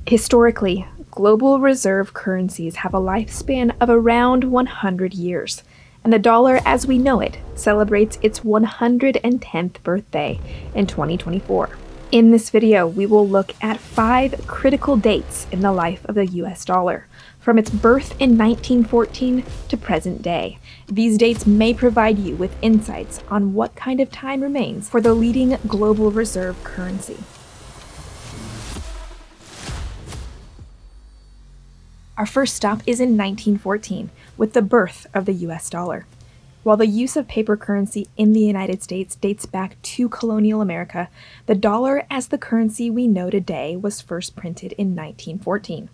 Historically, global reserve currencies have a lifespan of around 100 years, and the dollar as we know it celebrates its 110th birthday in 2024. In this video, we will look at 5 critical dates in the life of the US dollar, from its birth in 1914 to present day. These dates may provide you with insights on what kind of time remains for the leading global reserve currency. Our first stop is in 1914, with the birth of the US dollar. While the use of paper currency in the United States dates back to colonial America, the dollar as the currency we know today was first printed in 1914.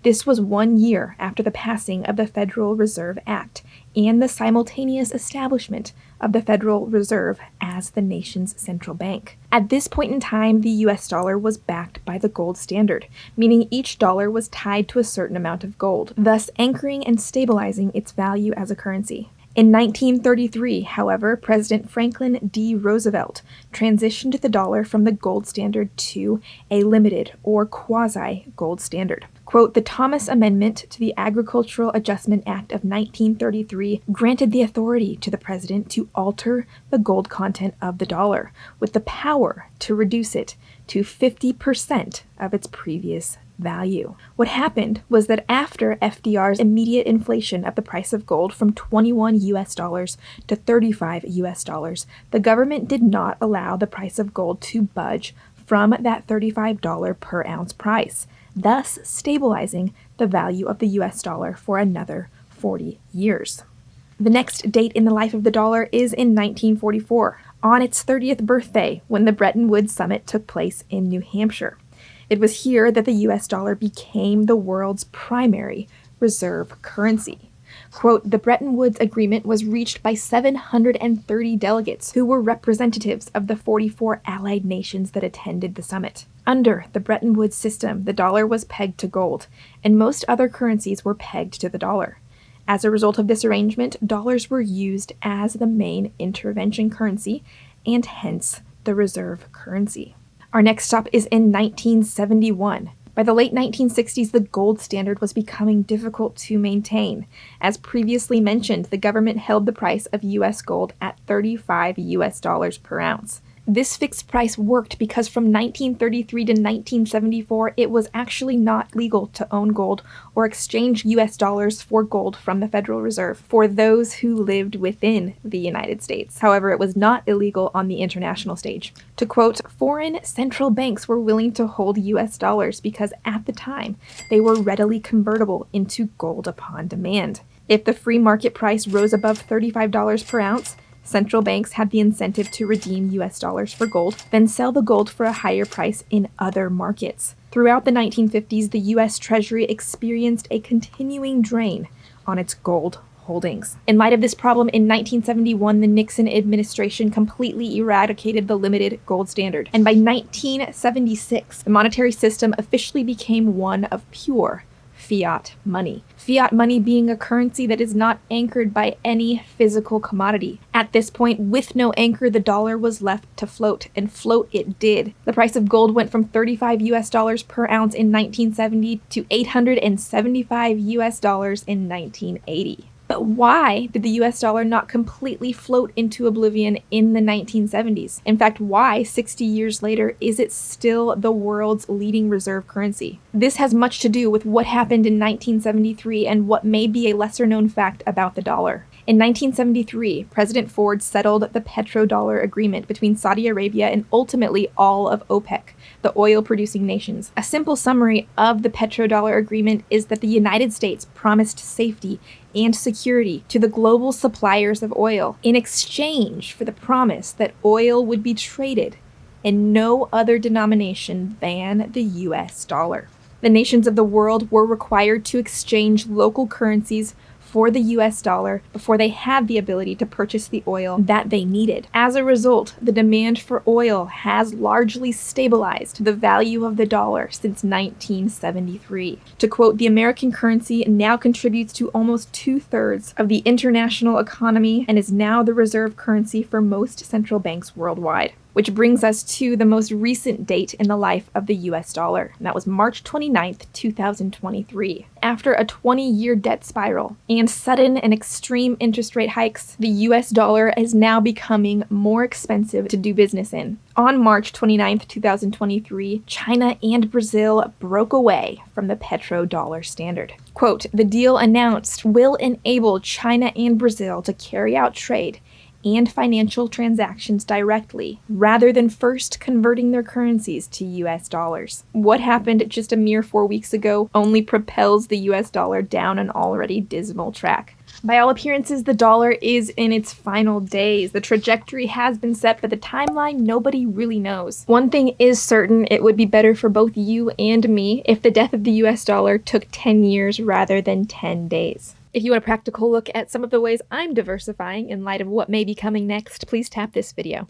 This was 1 year after the passing of the Federal Reserve Act and the simultaneous establishment of the Federal Reserve as the nation's central bank. At this point in time, the US dollar was backed by the gold standard, meaning each dollar was tied to a certain amount of gold, thus anchoring and stabilizing its value as a currency. In 1933, however, President Franklin D. Roosevelt transitioned the dollar from the gold standard to a limited or quasi-gold standard. Quote, "The Thomas Amendment to the Agricultural Adjustment Act of 1933 granted the authority to the president to alter the gold content of the dollar, with the power to reduce it to 50% of its previous value." What happened was that after FDR's immediate inflation of the price of gold from $21 to $35, the government did not allow the price of gold to budge from that $35 per ounce price, thus stabilizing the value of the US dollar for another 40 years. The next date in the life of the dollar is in 1944, on its 30th birthday, when the Bretton Woods Summit took place in New Hampshire. It was here that the US dollar became the world's primary reserve currency. Quote, "The Bretton Woods Agreement was reached by 730 delegates who were representatives of the 44 allied nations that attended the summit. Under the Bretton Woods system, the dollar was pegged to gold, and most other currencies were pegged to the dollar. As a result of this arrangement, dollars were used as the main intervention currency and hence the reserve currency." Our next stop is in 1971. By the late 1960s, the gold standard was becoming difficult to maintain. As previously mentioned, the government held the price of US gold at $35 per ounce. This fixed price worked because from 1933 to 1974, it was actually not legal to own gold or exchange US dollars for gold from the Federal Reserve for those who lived within the United States. However, it was not illegal on the international stage. To quote, "Foreign central banks were willing to hold US dollars because at the time they were readily convertible into gold upon demand. If the free market price rose above $35 per ounce, central banks had the incentive to redeem US dollars for gold, then sell the gold for a higher price in other markets. Throughout the 1950s, the US Treasury experienced a continuing drain on its gold holdings. In light of this problem, in 1971, the Nixon administration completely eradicated the limited gold standard. And by 1976, the monetary system officially became one of pure fiat money. Fiat money being a currency that is not anchored by any physical commodity. At this point, with no anchor, the dollar was left to float, and float it did. The price of gold went from $35 per ounce in 1970 to $875 in 1980. But why did the US dollar not completely float into oblivion in the 1970s? In fact, why, 60 years later, is it still the world's leading reserve currency? This has much to do with what happened in 1973 and what may be a lesser-known fact about the dollar. In 1973, President Ford settled the Petrodollar agreement between Saudi Arabia and ultimately all of OPEC, the oil-producing nations. A simple summary of the Petrodollar agreement is that the United States promised safety and security to the global suppliers of oil in exchange for the promise that oil would be traded in no other denomination than the US dollar. The nations of the world were required to exchange local currencies for the US dollar before they had the ability to purchase the oil that they needed. As a result, the demand for oil has largely stabilized the value of the dollar since 1973. To quote, "The American currency now contributes to almost 2/3 of the international economy and is now the reserve currency for most central banks worldwide." which brings us to the most recent date in the life of the US dollar, and that was March 29th, 2023. After a 20-year debt spiral and sudden and extreme interest rate hikes, the US dollar is now becoming more expensive to do business in. On March 29th, 2023, China and Brazil broke away from the petrodollar standard. Quote, "The deal announced will enable China and Brazil to carry out trade and financial transactions directly, rather than first converting their currencies to US dollars. What happened just a mere 4 weeks ago only propels the US dollar down an already dismal track. By all appearances, the dollar is in its final days. The trajectory has been set, but the timeline nobody really knows. One thing is certain, it would be better for both you and me if the death of the US dollar took 10 years rather than 10 days. If you want a practical look at some of the ways I'm diversifying in light of what may be coming next, please tap this video.